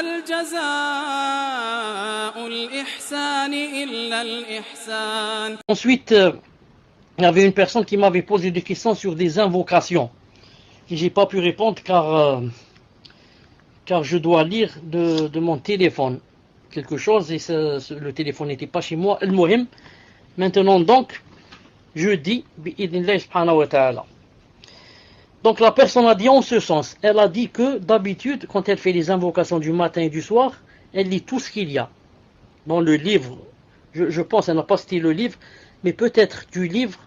هل جزاء الإحسان إلا الإحسان. Ensuite, il y avait une personne qui m'avait posé des questions sur des invocations. Et j'ai pas pu répondre car je dois lire de mon téléphone quelque chose et le téléphone n'était pas chez moi. Al-Muhim. Maintenant donc, je dis, bi'idhnillah subhanahu wa ta'ala. Donc la personne a dit en ce sens, elle a dit que d'habitude, quand elle fait les invocations du matin et du soir, elle lit tout ce qu'il y a dans le livre. Je pense, elle n'a pas cité le livre, mais peut-être du livre,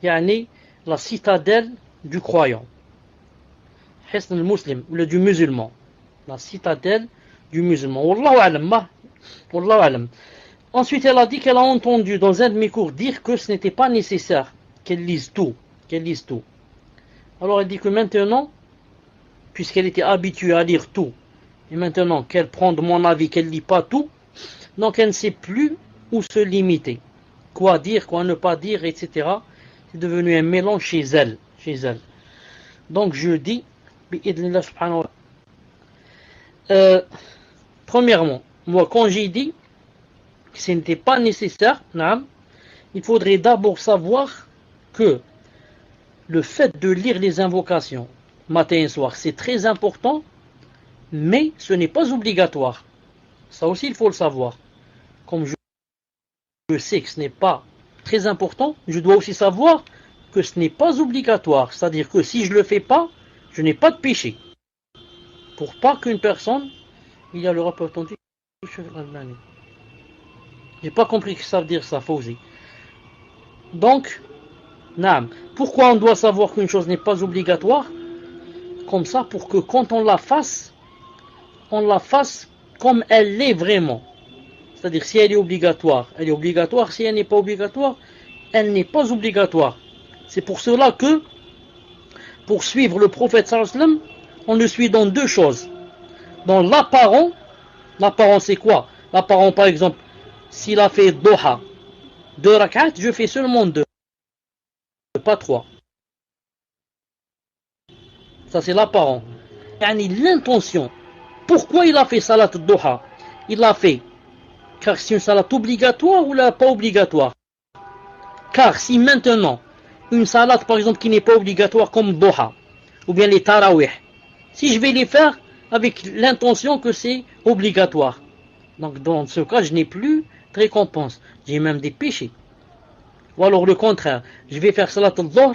yani la citadelle du croyant. Hisn al-Muslim, du musulman. La citadelle du musulman. Wallahu alam. Wallahu alam. Ensuite, elle a dit qu'elle a entendu dans un de mes cours dire que ce n'était pas nécessaire qu'elle lise tout. Alors elle dit que maintenant, puisqu'elle était habituée à lire tout, et maintenant qu'elle prend de mon avis qu'elle ne lit pas tout, donc elle ne sait plus où se limiter. Quoi dire, quoi ne pas dire, etc. C'est devenu un mélange chez elle. Donc je dis, bi'idhnillah subhanahu wa ta'ala. Premièrement, moi quand j'ai dit que ce n'était pas nécessaire, il faudrait d'abord savoir que le fait de lire les invocations matin et soir, c'est très important, mais ce n'est pas obligatoire. Ça aussi, il faut le savoir. Comme je sais que ce n'est pas très important, je dois aussi savoir que ce n'est pas obligatoire. C'est-à-dire que si je ne le fais pas, je n'ai pas de péché. Pour pas qu'une personne, il y a le rapport entendu. J'ai pas compris ce que ça veut dire ça, Fawzi. Donc, pourquoi on doit savoir qu'une chose n'est pas obligatoire? Comme ça, pour que quand on la fasse comme elle l'est vraiment. C'est-à-dire, si elle est obligatoire, elle est obligatoire. Si elle n'est pas obligatoire, elle n'est pas obligatoire. C'est pour cela que, pour suivre le prophète sallallahu alayhi wa sallam, on le suit dans deux choses. Dans l'apparent c'est quoi? L'apparent, par exemple, s'il a fait Doha, 2 rak'at, je fais seulement 2. Pas 3. Ça c'est l'apparent. L'intention. Pourquoi il a fait salat Doha? Il l'a fait car c'est une salat obligatoire ou pas obligatoire? Car si maintenant une salat par exemple qui n'est pas obligatoire comme Doha ou bien les Tarawih, si je vais les faire avec l'intention que c'est obligatoire, donc dans ce cas je n'ai plus de récompense, j'ai même des péchés. Ou alors le contraire, je vais faire salat al-dhuhr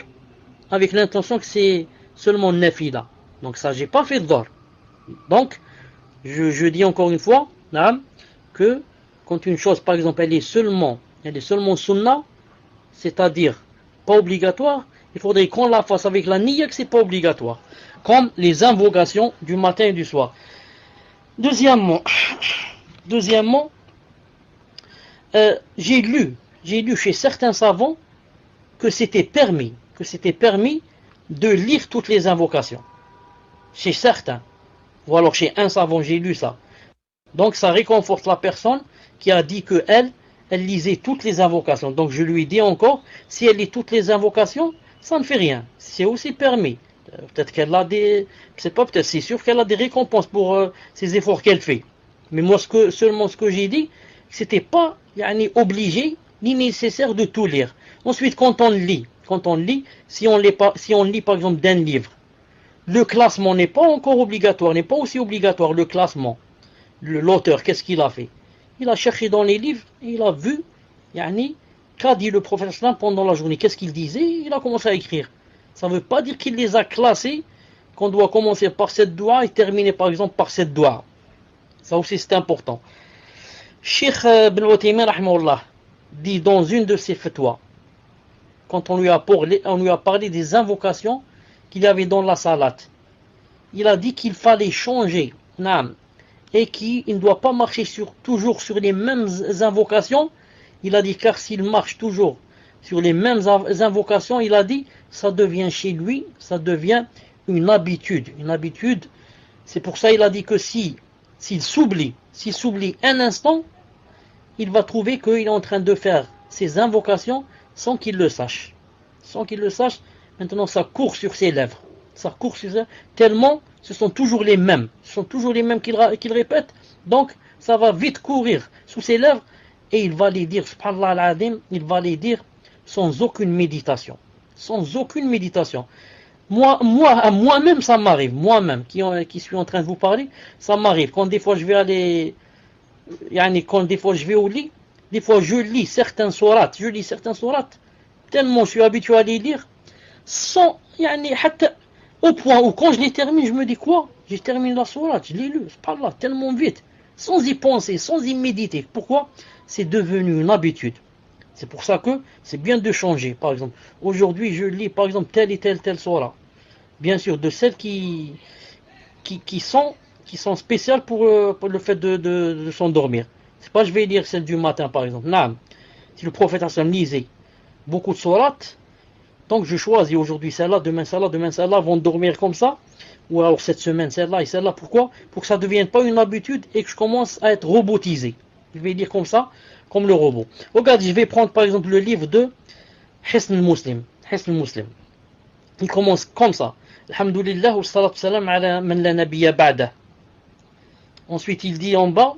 avec l'intention que c'est seulement nafila. Donc ça, j'ai pas fait dhuhr. Donc, je dis encore une fois, que quand une chose, par exemple, elle est seulement sunnah, c'est-à-dire pas obligatoire, il faudrait qu'on la fasse avec la niya que c'est pas obligatoire. Comme les invocations du matin et du soir. Deuxièmement, j'ai lu chez certains savants que c'était permis de lire toutes les invocations. Chez certains. Ou alors chez un savant, j'ai lu ça. Donc ça réconforte la personne qui a dit que elle lisait toutes les invocations. Donc je lui dis encore, si elle lit toutes les invocations, ça ne fait rien. C'est aussi permis. Peut-être qu'elle a des... c'est sûr qu'elle a des récompenses pour ces efforts qu'elle fait. Mais moi, seulement ce que j'ai dit, c'était pas obligé ni nécessaire de tout lire. Ensuite, quand on lit, si on lit par exemple d'un livre, le classement n'est pas encore obligatoire, n'est pas aussi obligatoire le classement. L'auteur, qu'est-ce qu'il a fait? Il a cherché dans les livres, il a vu, qu'a dit le prophète pendant la journée, qu'est-ce qu'il disait, il a commencé à écrire. Ça ne veut pas dire qu'il les a classés, qu'on doit commencer par cette doua et terminer par exemple par cette doua. Ça aussi c'est important. Cheikh Ibn Uthaymin rahimahullah dit dans une de ses fatwas, quand on lui a parlé des invocations qu'il y avait dans la salat, il a dit qu'il fallait changer, et qu'il ne doit pas marcher toujours sur les mêmes invocations. Il a dit car s'il marche toujours sur les mêmes invocations, il a dit, ça devient chez lui, ça devient une habitude. C'est pour ça qu'il a dit que s'il s'oublie un instant, il va trouver qu'il est en train de faire ses invocations sans qu'il le sache. Maintenant ça court sur ses lèvres. Tellement ce sont toujours les mêmes qu'il répète. Donc, ça va vite courir sous ses lèvres et il va les dire, subhanallah al-adim, il va les dire sans aucune méditation. Sans aucune méditation. Moi-même, ça m'arrive. Moi-même, qui suis en train de vous parler, ça m'arrive. Quand des fois je vais aller, quand des fois je vais au lit, des fois je lis certains sourates, tellement je suis habitué à les lire, sans, au point où quand je les termine, je me dis quoi? J'ai terminé la sourate, je l'ai lu, subhanallah, tellement vite, sans y penser, sans y méditer. Pourquoi? C'est devenu une habitude. C'est pour ça que c'est bien de changer. Par exemple, aujourd'hui, je lis par exemple telle et telle sourate. Bien sûr, de celles qui sont spéciales pour le fait de s'endormir. C'est pas je vais lire celle du matin par exemple. Non. Si le prophète Hassan lisait beaucoup de sourates, donc je choisis aujourd'hui celle-là, demain celle-là, vont dormir comme ça. Ou alors cette semaine celle-là et celle-là. Pourquoi? Pour que ça ne devienne pas une habitude et que je commence à être robotisé. Je vais dire comme ça, comme le robot. Regarde, je vais prendre par exemple le livre de Hisn al-Muslim. Il commence comme ça. Alhamdulillah wa salatu salam ala man la nabiyya ba'da. Ensuite, il dit en bas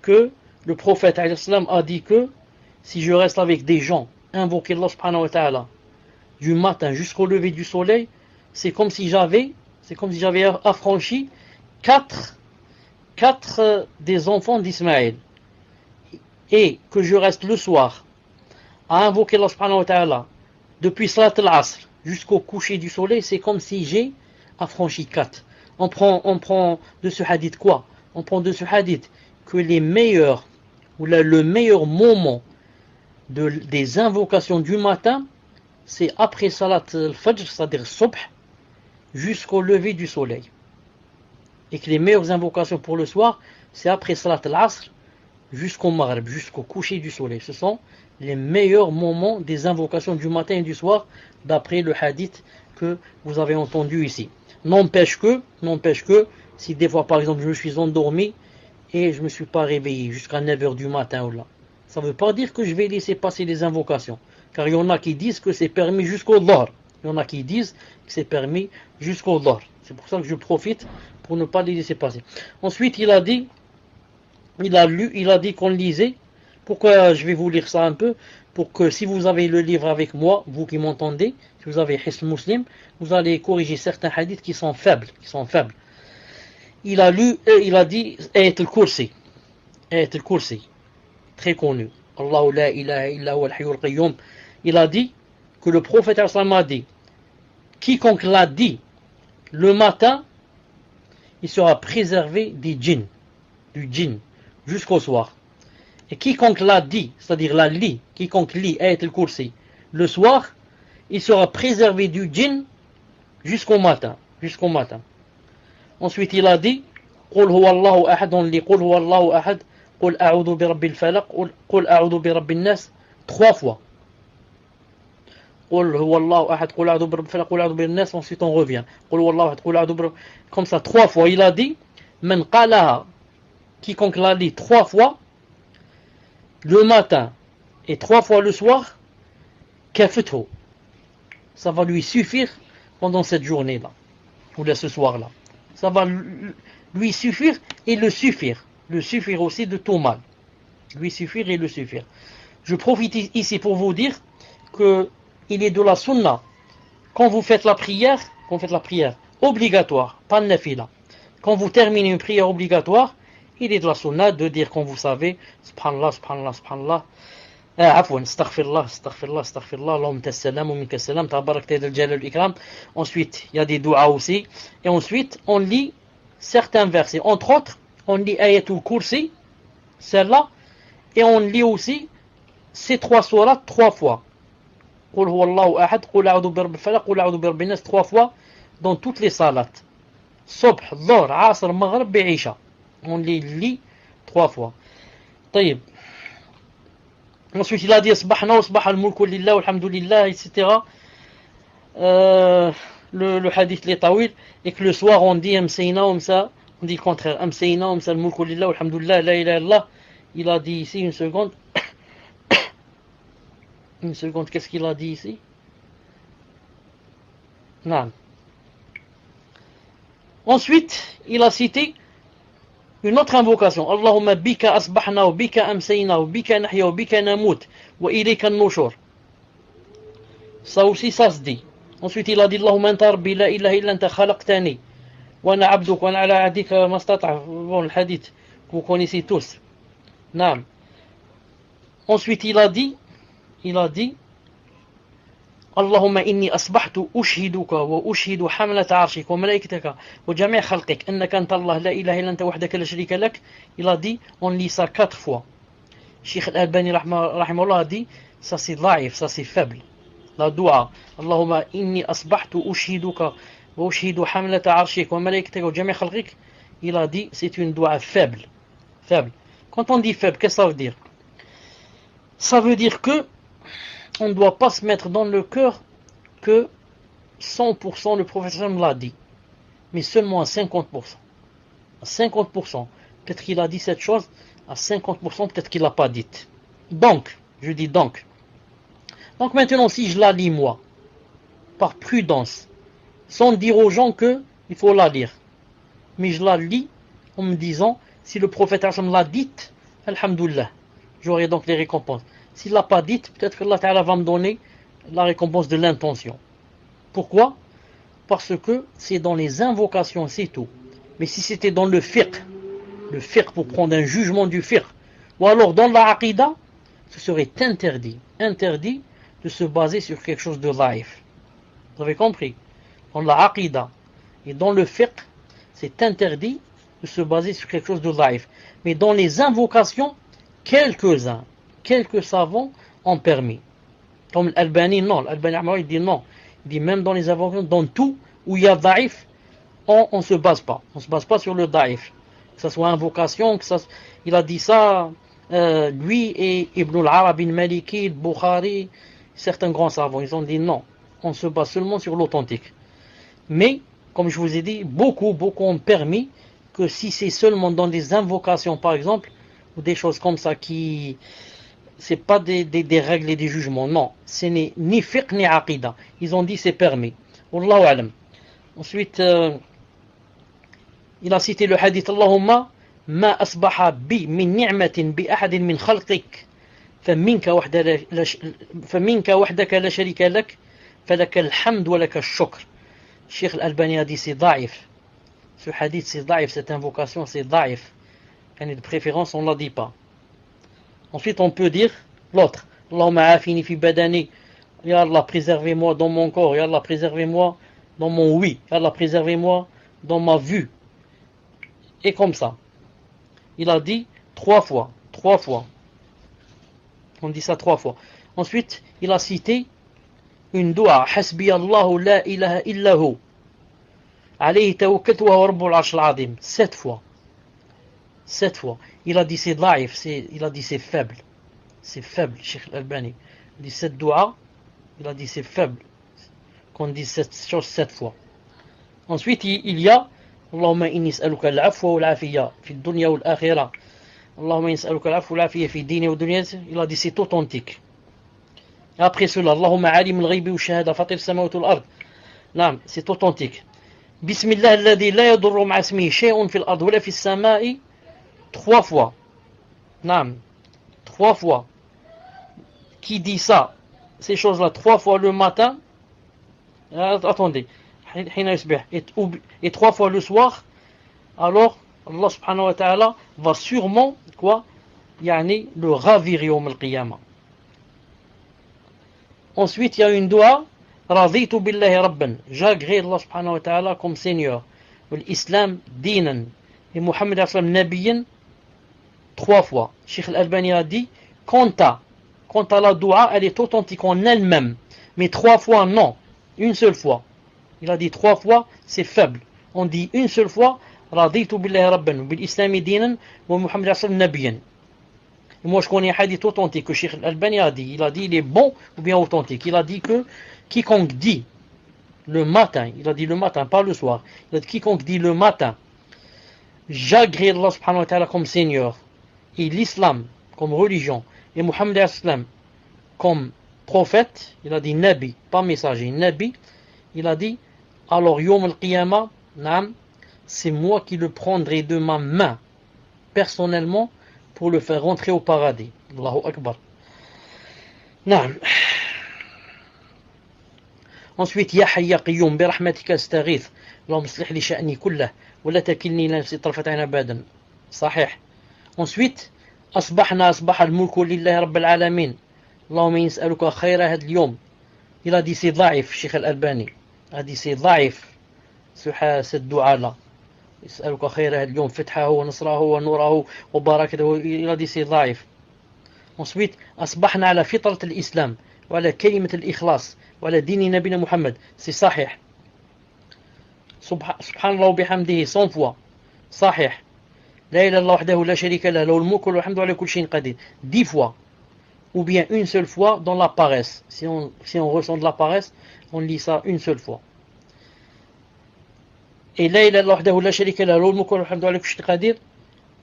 que le prophète a dit que si je reste avec des gens, invoquer Allah subhanahu wa ta'ala du matin jusqu'au lever du soleil, c'est comme si j'avais affranchi quatre des enfants d'Ismaël. Et que je reste le soir à invoquer Allah subhanahu wa ta'ala depuis Salat al-Asr jusqu'au coucher du soleil, c'est comme si j'ai affranchi 4. On prend de ce hadith quoi? On prend de ce hadith que les meilleurs, ou le meilleur moment des invocations du matin, c'est après Salat al-Fajr, c'est-à-dire Subh, jusqu'au lever du soleil. Et que les meilleures invocations pour le soir, c'est après Salat al-Asr, jusqu'au Maghrib, jusqu'au coucher du soleil. Ce sont les meilleurs moments des invocations du matin et du soir, d'après le hadith que vous avez entendu ici. N'empêche que, si des fois par exemple je me suis endormi et je ne me suis pas réveillé jusqu'à 9h du matin ou là, ça ne veut pas dire que je vais laisser passer les invocations. Car il y en a qui disent que c'est permis jusqu'au Dhahr. Il y en a qui disent que c'est permis jusqu'au Dhahr. C'est pour ça que je profite pour ne pas les laisser passer. Ensuite, il a dit qu'on lisait. Pourquoi je vais vous lire ça un peu? Pour que si vous avez le livre avec moi, vous qui m'entendez, si vous avez Hisn Muslim, vous allez corriger certains hadiths qui sont faibles. Il a dit Ayat al-Kursi. Très connu. Allahu la ilaha illa huwa al-hayyul qayyum. Il a dit que le prophète a dit, quiconque l'a dit le matin, il sera préservé du djinn, jusqu'au soir. Et quiconque l'a dit, c'est-à-dire quiconque lit Ayat al-Kursi le soir, il sera préservé du djinn jusqu'au matin. Ensuite, il a dit Qul huwa Allahu ahad, on lit Qul huwa Allahu ahad, Qul a'udhu bi rabbil falaq, Qul a'udhu bi rabbin nas, 3 fois. Qul huwa Allahu ahad, Qul a'udhu bi rabbil falaq, Qul a'udhu bi rabbin nas, ensuite on revient. Qul huwa Allahu ahad, Qul a'udhu bi rabbin, comme ça 3 fois. Il a dit Man qalaha, quiconque l'a dit 3 fois le matin et 3 fois le soir, kafethu, ça va lui suffire pendant cette journée-là, ou là ce soir-là. Ça va lui suffire et le suffire aussi de tout mal. Lui suffire et le suffire. Je profite ici pour vous dire que il est de la sunna, quand vous faites la prière obligatoire, pas de nafila. Quand vous terminez une prière obligatoire, il est de la sunna de dire, comme vous savez, subhanallah, subhanallah, subhanallah, عفوا استغفر الله اللهم السلام ومنك السلام تبارك يا ذا الجلال والإكرام. Ensuite il y a des du'a aussi, et ensuite on lit certains versets, entre autres on lit Ayatul Kursi, celle-là, et on lit aussi ces 3 sourates 3 fois. Qul huwa Allahu ahad, Qul a'udhu bi rabbil falaq, Qul a'udhu bi rabbin nas, 3 fois dans toutes les salats, Subh, Dhuhr, Asr, Maghrib et Isha. On les lit 3 fois. طيب. Ensuite, il a dit Asbahna wa asbaha al-mulku lillah walhamdulillah, etc. Le hadith les tawil, et que le soir on dit Amsayna, on dit le contraire, Amsayna, al-mulku lillah walhamdulillah, la ilaha illallah. Il a dit ici, une seconde, qu'est-ce qu'il a dit ici? Non. Ensuite, il a cité Une autre invocation. Allahumma bika asbahna wa bika amsayna wa bika nahya wa bika namut wa ilayka an-nushur. Ça aussi, ça se dit. Ensuite, il a dit Allahumma anta rabbi la ilaha illa anta khalaqtani wa ana abduka wa ana ala ahdika mastata'. Bon, le hadith que vous connaissez tous. Naam. Ensuite, il a dit اللهم إني أصبحت أشهدك وأشهد حملة عرشك وملائكتك وجميع خلقك أنك أنت الله لا إله إلا أنت وحدك لا شريك لك. Il a dit, on lit ça 4 fois. Cheikh Al-Albani rahimahullah a dit, ça c'est ضعيف, ça c'est faible. La dua, اللهم إني أصبحت أشهدك وأشهد حملة عرشك وملائكتك وجميع خلقك. Il a dit, c'est une dua faible. Faible. Quand on dit faible, qu'est-ce que ça veut dire? Ça veut dire que on ne doit pas se mettre dans le cœur que 100% le professeur l'a dit, mais seulement à 50%. À 50%, peut-être qu'il a dit cette chose, à 50%, peut-être qu'il l'a pas dite. Donc, je dis donc maintenant, si je la lis moi, par prudence, sans dire aux gens qu'il faut la lire, mais je la lis en me disant, si le prophète l'a dite, alhamdoulilah, j'aurai donc les récompenses. S'il ne l'a pas dite, peut-être que Allah Ta'ala va me donner la récompense de l'intention. Pourquoi? Parce que c'est dans les invocations, c'est tout. Mais si c'était dans le fiqh pour prendre un jugement du fiqh, ou alors dans la aqidah, ce serait interdit de se baser sur quelque chose de laïf. Vous avez compris? Dans la aqidah et dans le fiqh, c'est interdit de se baser sur quelque chose de laïf. Mais dans les invocations, quelques savants ont permis. Comme l'Albani, non. L'Albani, il dit non. Il dit même dans les invocations, dans tout où il y a daïf, on ne se base pas. On ne se base pas sur le daïf. Que ce soit invocation, il a dit ça, lui et Ibn al-Arabi al-Maliki, Bukhari, certains grands savants, ils ont dit non. On se base seulement sur l'authentique. Mais, comme je vous ai dit, beaucoup ont permis que si c'est seulement dans des invocations, par exemple, ou des choses comme ça qui... c'est pas des règles et des jugements, non, ce n'est ni fiqh ni aqidah. Ils ont dit c'est permis. Wallahu alam. Ensuite, il a cité le hadith Allahumma ma asbaha bi min ni'matin bi ahadin min khalqik faminka wahdaka la sharika lak falaka alhamd wa laka ash-shukr. Cheikh Al-Albani a dit c'est daïf. Ce hadith c'est daïf, cette invocation c'est daïf. Et de préférence on ne la dit pas. Ensuite, on peut dire l'autre. Allahumma afini fi badani. Ya Allah, préservez-moi dans mon corps. Ya Allah, préservez-moi dans mon oui. Ya Allah, préservez-moi dans ma vue. Et comme ça. Il a dit 3 fois. 3 fois. On dit ça 3 fois. Ensuite, il a cité une dua. Hasbi Allahu la ilaha illahu. Alayhi tawakkaltu wa huwa rabbul arshil azim. 7 fois. 7 fois. Il a dit c'est daïf, il a dit c'est faible. C'est faible, Cheikh Al-Albani. Il dit cette dua, il a dit c'est faible. Qu'on dit cette chose 7 fois. Ensuite, il y a Allahumma inni as'aluka al-afwa wa al-afiya fi dunya wa al-akhirah. Allahumma inni as'aluka al-afwa wa al-afiya fi dini wa dunya. Il a dit c'est authentique. Et après cela, Allahumma alim al-ghaybi wa shahada fatir as-samawati wal ard. Naam, c'est authentique. Bismillah alladhi la yadurru ma'a ismihi shay'un fil ard wa la fis samai. 3 fois. Naam. 3 fois. Qui dit ça, ces choses-là, 3 fois le matin. Attendez. Et 3 fois le soir. Alors, Allah subhanahu wa ta'ala va sûrement, quoi, le ravir yawm al-qiyamah. Ensuite, il y a une dua. Raditu billahi rabban. J'agrée Allah subhanahu wa ta'ala comme Seigneur. L'islam dinan. Et Muhammad sallam nabiyyan. 3 fois. Cheikh Al-Albani a dit, quant à la dua, elle est authentique en elle-même. Mais 3 fois, non. Une seule fois. Il a dit 3 fois, c'est faible. On dit une seule fois, Raditu billahi rabban, bil islami dinan, wa Muhammad sallam nabiyyan. Et moi, je connais un hadith authentique que Cheikh Al-Albani a dit. Il a dit, il est bon ou bien authentique. Il a dit que quiconque dit le matin, il a dit le matin, pas le soir. Il a dit quiconque dit le matin, j'agrée Allah subhanahu wa ta'ala comme Seigneur, et l'islam comme religion, et Muhammad sallam comme prophète, il a dit Nabi, pas messager, Nabi, il a dit, alors Yom al-Qiyamah, c'est moi qui le prendrai de ma main, personnellement pour le faire rentrer au paradis. Allahu Akbar. Naam. Ensuite, يا حي يا قيوم برحمتك استغيث اللهم اصلح لي شأني كله ولا تكلني إلى نفسي طرفة عين أبدا. صحيح. Ensuite, أصبح الملك لله رب العالمين اللهم يسألك خير هذا اليوم. Il a dit c'est ضعيف الشيخ الألباني. Il a dit c'est ضعيف ce الدعاء là. يسألك خير هذا اليوم فتحه ونصره ونوره وبركته. Il a dit c'est ضعيف. Ensuite, أصبحنا على فطرة الإسلام وعلى كلمة الإخلاص وعلى دين نبينا محمد. C'est صحيح. سبحان الله وبحمده 100 fois. صحيح. لا إله إلا الله وحده لا شريك له له الملك والحمد على كل شيء قدير. 10 fois. Ou bien une seule fois dans la paresse. Si on ressent de la paresse, on lit ça une seule fois. Et لا إله إلا الله وحده لا شريك له له الملك والحمد على كل شيء قدير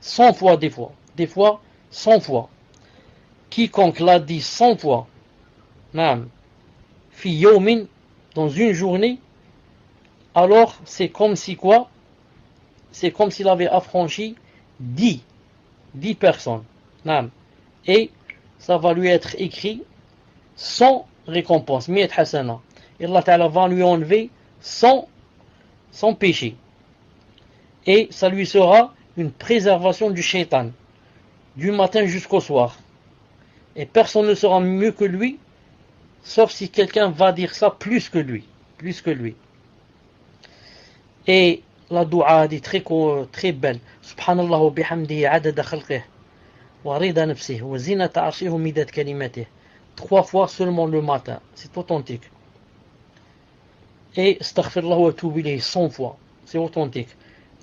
100 fois des fois. Des fois 100 fois. Quiconque l'a dit 100 fois, naam, fi yawmin, dans une journée, alors c'est comme si quoi? C'est comme s'il avait affranchi 10 personnes. Naam. Et ça va lui être écrit sans récompense. Mi'at hasana. Et Allah Ta'ala va lui enlever sans péché. Et ça lui sera une préservation du shaitan, du matin jusqu'au soir. Et personne ne sera mieux que lui, sauf si quelqu'un va dire ça plus que lui. Plus que lui. Et la dua dit très belle. Subhanallah wa bihamdihi adada khalqih. Wa rida nafsih. Wa zinata arshih wa midat kalimatih. 3 fois seulement le matin. C'est authentique. Et astaghfirullah wa atubu ilayhi 100 fois. C'est authentique.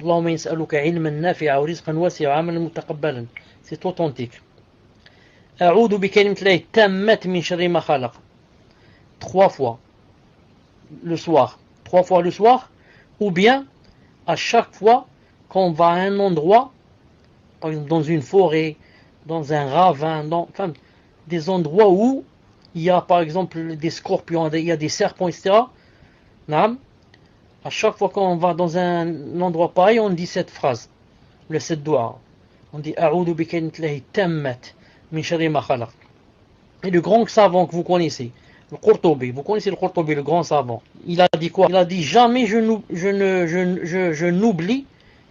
Allahumma yas'aluka ilman nafi'a wa rizqan wasi'a wa amalan mutaqabbalan. C'est authentique. أعوذ بكلمة الله التامة من شر ما خلق 3 fois le soir. 3 fois le soir, ou bien à chaque fois qu'on va à un endroit, par exemple dans une forêt, dans un ravin, enfin des endroits où il y a par exemple des scorpions, il y a des serpents, etc. À chaque fois qu'on va dans un endroit pareil, on dit cette phrase, cette dua. On dit أعوذ بكلمة الله التامة من شر ما خلق. Et le grand savant que vous connaissez, le Qurtubi, vous connaissez le Qurtubi, le grand savant, il a dit quoi? Il a dit jamais je n'oublie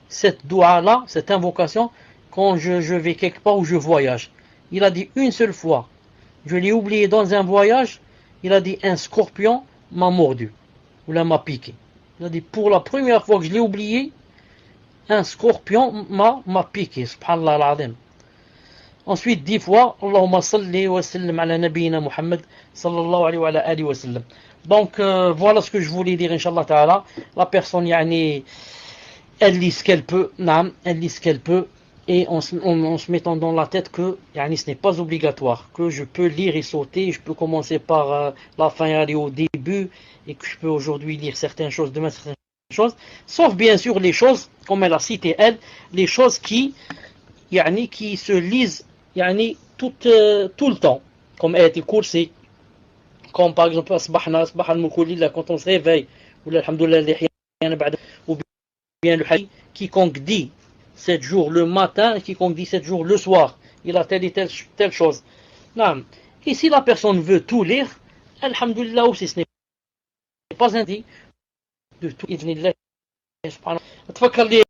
cette dua-là, cette invocation, quand je vais quelque part où je voyage. Il a dit une seule fois, je l'ai oublié dans un voyage, il a dit un scorpion m'a mordu, ou là m'a piqué. Il a dit pour la première fois que je l'ai oublié, un scorpion m'a piqué, subhanallah al-azim. Ensuite 10 fois, Allahumma salli wa sallim ala nabiyyina Muhammad sallallahu alayhi wa alihi wa sallam. Donc voilà ce que je voulais dire, Inch'Allah ta'ala. La personne, yani, elle lit ce qu'elle peut, elle lit ce qu'elle peut, et en se mettant dans la tête que yani, ce n'est pas obligatoire, que je peux lire et sauter, je peux commencer par la fin et aller au début, et que je peux aujourd'hui lire certaines choses, demain certaines choses, sauf bien sûr les choses, comme elle a cité elle, les choses qui se lisent tout le temps, comme ayat al-kursi, comme par exemple asbah al-mulku lillah, quand on se réveille, ou alhamdulillah, ou bien le hadith, quiconque dit 7 jours le matin, quiconque dit 7 jours le soir, il a telle et telle chose. Et si la personne veut tout lire, alhamdulillah aussi, ce n'est pas interdit de tout. إذن الله سبحانه. أتفكر لي